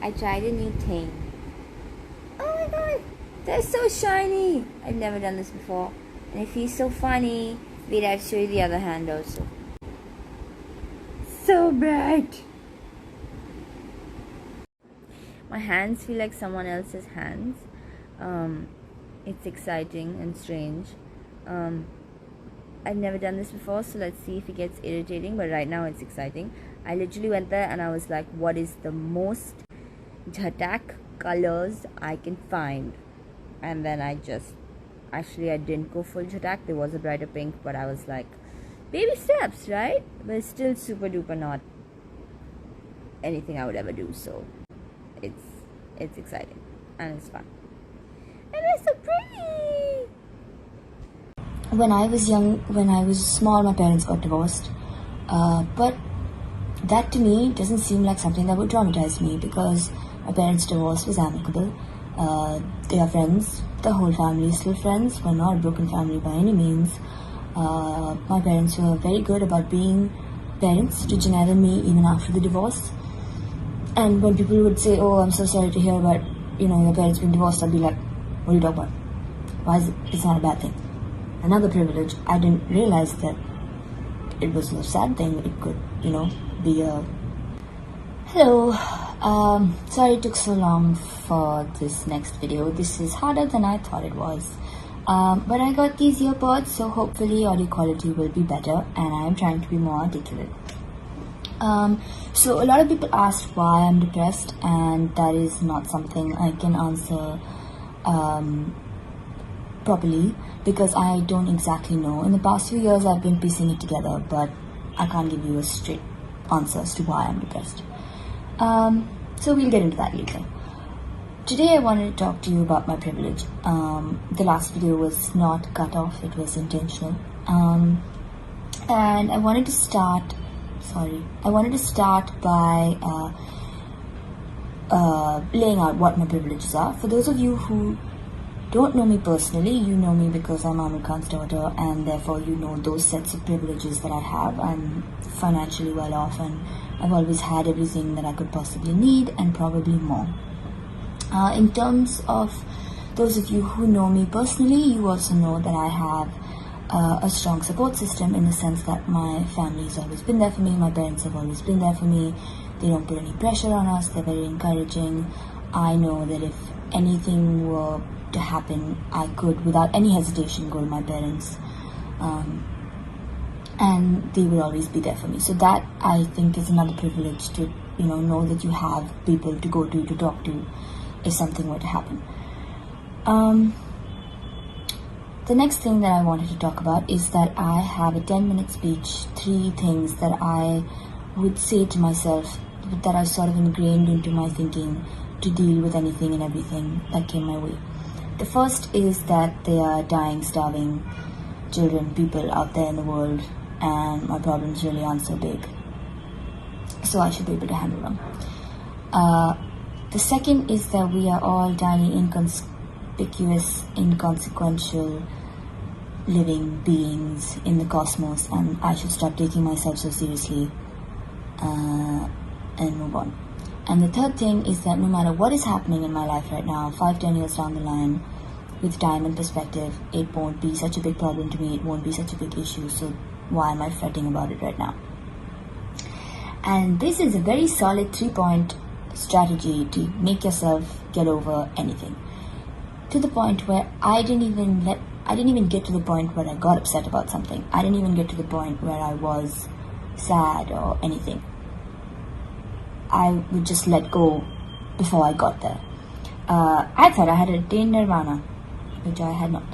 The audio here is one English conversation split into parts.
I tried a new thing. Oh my god, they're so shiny. I've never done this before. And it feels so funny. Wait, I'll show you the other hand also. So bright. My hands feel like someone else's hands. It's exciting and strange. I've never done this before, so let's see if it gets irritating, but right now it's exciting. I literally went there and I was like, what is the most jhatak colors I can find? And then I didn't go full jhatak. There was a brighter pink, but I was like, baby steps, right? But it's still super duper not anything I would ever do, so it's exciting and it's fun. And it's so pretty! When I was small, my parents got divorced. But that to me doesn't seem like something that would traumatize me, because my parents' divorce was amicable. They are friends. The whole family is still friends. We're not a broken family by any means. My parents were very good about being parents to Janelle and me even after the divorce. And when people would say, oh, I'm so sorry to hear about, your parents being divorced, I'd be like, what are you talking about? Why is it? It's not a bad thing. Another privilege, I didn't realize that it was a sad thing. It could, be a... Hello. Sorry it took so long for this next video. This is harder than I thought it was. But I got these earpods, so hopefully audio quality will be better, and I am trying to be more articulate. So a lot of people asked why I'm depressed, and that is not something I can answer properly, because I don't exactly know. In the past few years I've been piecing it together, but I can't give you a straight answer as to why I'm depressed. So we'll get into that later. Today I wanted to talk to you about my privilege. The last video was not cut off, it was intentional. And I wanted to start by laying out what my privileges are. For those of you who don't know me personally, you know me because I'm Aamir Khan's daughter, and therefore you know those sets of privileges that I have. I'm financially well off, and I've always had everything that I could possibly need, and probably more. In terms of those of you who know me personally, you also know that I have a strong support system, in the sense that my family has always been there for me, my parents have always been there for me. They don't put any pressure on us, they're very encouraging. I know that if anything were to happen, I could without any hesitation go to my parents, and they will always be there for me. So that, I think, is another privilege, to know that you have people to go to talk to if something were to happen. The next thing that I wanted to talk about is that I have a 10-minute speech, 3 things that I would say to myself that are sort of ingrained into my thinking to deal with anything and everything that came my way. The first is that there are dying, starving children, people out there in the world, and my problems really aren't so big, so I should be able to handle them. The second is that we are all tiny, inconspicuous, inconsequential living beings in the cosmos, and I should stop taking myself so seriously and move on. And the third thing is that no matter what is happening in my life right now, 5-10 years down the line, with time and perspective, it won't be such a big problem to me, it won't be such a big issue, so why am I fretting about it right now? And this is a very solid 3-point strategy to make yourself get over anything, to the point where I didn't even get to the point where I got upset about something. I didn't even get to the point where I was sad or anything. I would just let go before I got there. I thought I had attained nirvana, which I had not.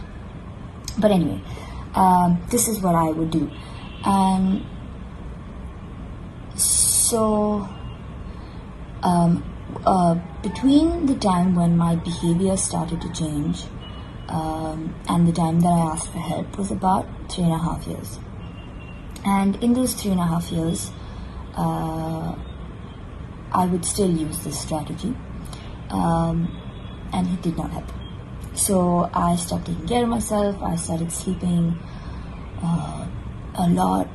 But anyway, this is what I would do. So between the time when my behavior started to change and the time that I asked for help was about 3.5 years. And in those 3.5 years, I would still use this strategy, and it did not help. So I stopped taking care of myself. I started sleeping a lot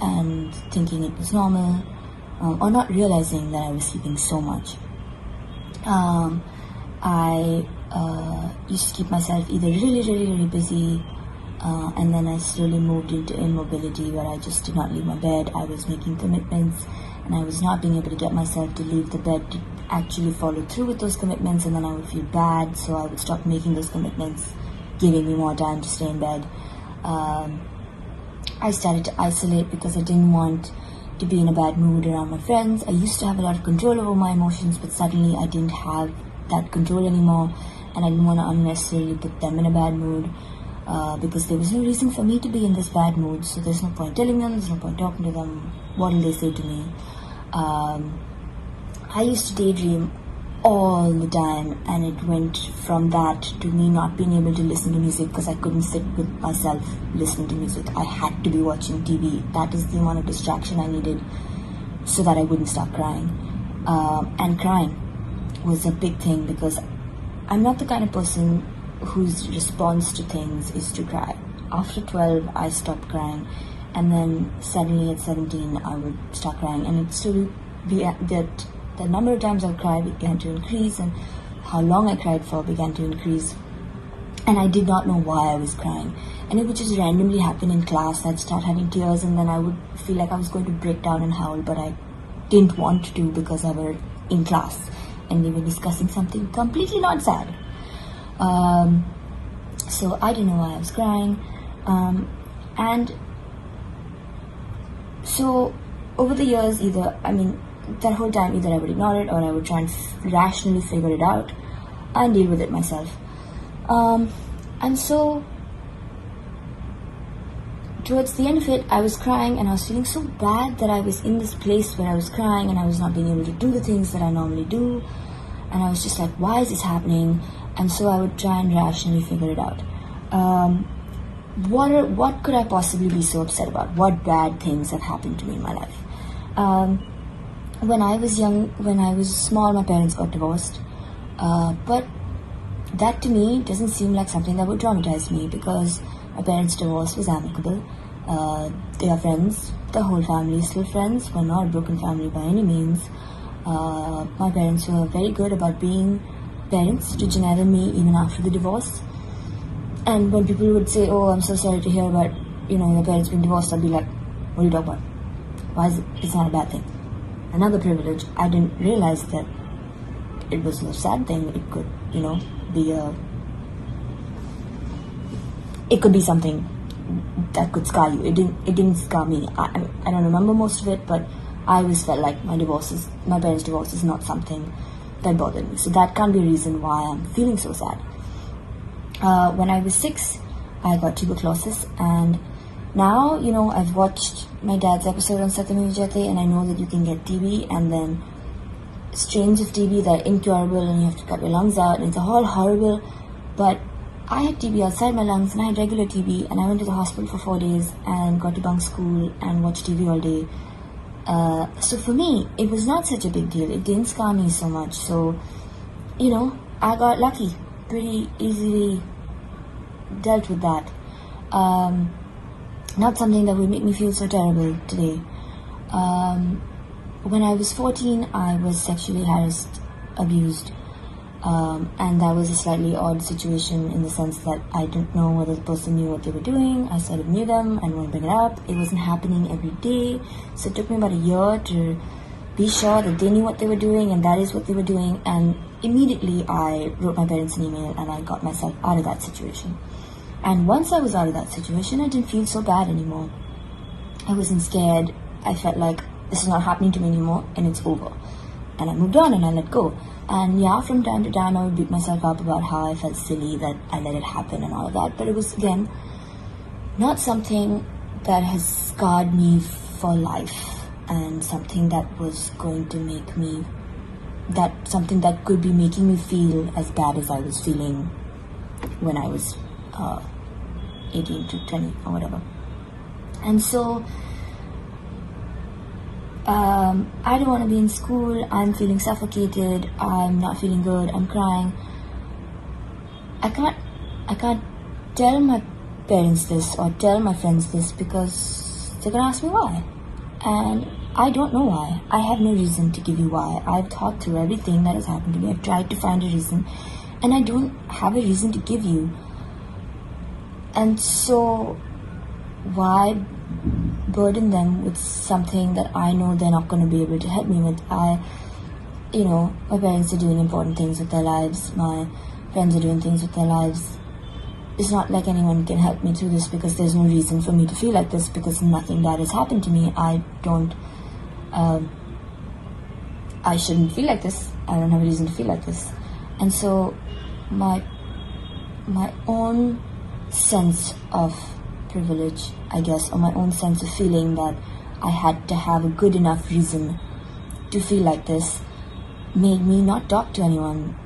and thinking it was normal, or not realizing that I was sleeping so much. Um, I used to keep myself either really busy, and then I slowly moved into immobility where I just did not leave my bed. I was making commitments and I was not being able to get myself to leave the bed to actually follow through with those commitments, and then I would feel bad, so I would stop making those commitments, giving me more time to stay in bed. I started to isolate because I didn't want to be in a bad mood around my friends. I used to have a lot of control over my emotions, but suddenly I didn't have that control anymore, and I didn't want to unnecessarily put them in a bad mood, because there was no reason for me to be in this bad mood, so there's no point telling them, there's no point talking to them. What will they say to me? I used to daydream all the time, and it went from that to me not being able to listen to music because I couldn't sit with myself listening to music. I had to be watching TV. That is the amount of distraction I needed so that I wouldn't start crying. And crying was a big thing because I'm not the kind of person whose response to things is to cry. After 12, I stopped crying, and then suddenly at 17, I would start crying, and it slowly that the number of times I cried began to increase, and how long I cried for began to increase. And I did not know why I was crying. And it would just randomly happen in class. I'd start having tears, and then I would feel like I was going to break down and howl, but I didn't want to because I were in class and they were discussing something completely not sad. So I didn't know why I was crying. And so over the years, that whole time, either I would ignore it or I would try and rationally figure it out and deal with it myself. And so towards the end of it, I was crying and I was feeling so bad that I was in this place where I was crying and I was not being able to do the things that I normally do. And I was just like, why is this happening? And so I would try and rationally figure it out. What could I possibly be so upset about? What bad things have happened to me in my life? When I was small, my parents got divorced. But that to me doesn't seem like something that would traumatize me because my parents' divorce was amicable. They are friends. The whole family is still friends. We're not a broken family by any means. My parents were very good about being parents to Janelle and me even after the divorce. And when people would say, oh, I'm so sorry to hear about, your parents being divorced, I'd be like, what are you talking about? Why is it? It's not a bad thing. Another privilege. I didn't realize that it was a sad thing. It could, it could be something that could scar you. It didn't scar me. I don't remember most of it, but I always felt like my parents' divorce is not something that bothered me. So that can't be a reason why I'm feeling so sad. When I was 6, I got tuberculosis, and now, I've watched my dad's episode on Satyam Vijayate, and I know that you can get TB, and then strains of TB that are incurable, and you have to cut your lungs out, and it's all horrible. But I had TB outside my lungs, and I had regular TB, and I went to the hospital for 4 days, and got to bunk school, and watched TV all day. So for me, it was not such a big deal. It didn't scar me so much. So, I got lucky. Pretty easily dealt with that. Not something that would make me feel so terrible today. When I was 14, I was sexually harassed, abused, and that was a slightly odd situation in the sense that I didn't know whether the person knew what they were doing. I sort of knew them and wouldn't bring it up. It wasn't happening every day, so it took me about a year to be sure that they knew what they were doing and that is what they were doing. And immediately I wrote my parents an email and I got myself out of that situation. And once I was out of that situation, I didn't feel so bad anymore. I wasn't scared. I felt like this is not happening to me anymore and it's over. And I moved on and I let go. And yeah, from time to time I would beat myself up about how I felt silly that I let it happen and all of that. But it was, again, not something that has scarred me for life and something that was going to make me, something that could be making me feel as bad as I was feeling when I was 18 to 20 or whatever. And so I don't want to be in school. I'm feeling suffocated. I'm not feeling good. I'm crying. I can't tell my parents this or tell my friends this because they're gonna ask me why. And I don't know why. I have no reason to give you why. I've thought through everything that has happened to me. I've tried to find a reason, and I don't have a reason to give you. And so, why burden them with something that I know they're not going to be able to help me with? My parents are doing important things with their lives. My friends are doing things with their lives. It's not like anyone can help me through this, because there's no reason for me to feel like this, because nothing bad has happened to me. I shouldn't feel like this. I don't have a reason to feel like this. And so my own sense of privilege, I guess, or my own sense of feeling that I had to have a good enough reason to feel like this, made me not talk to anyone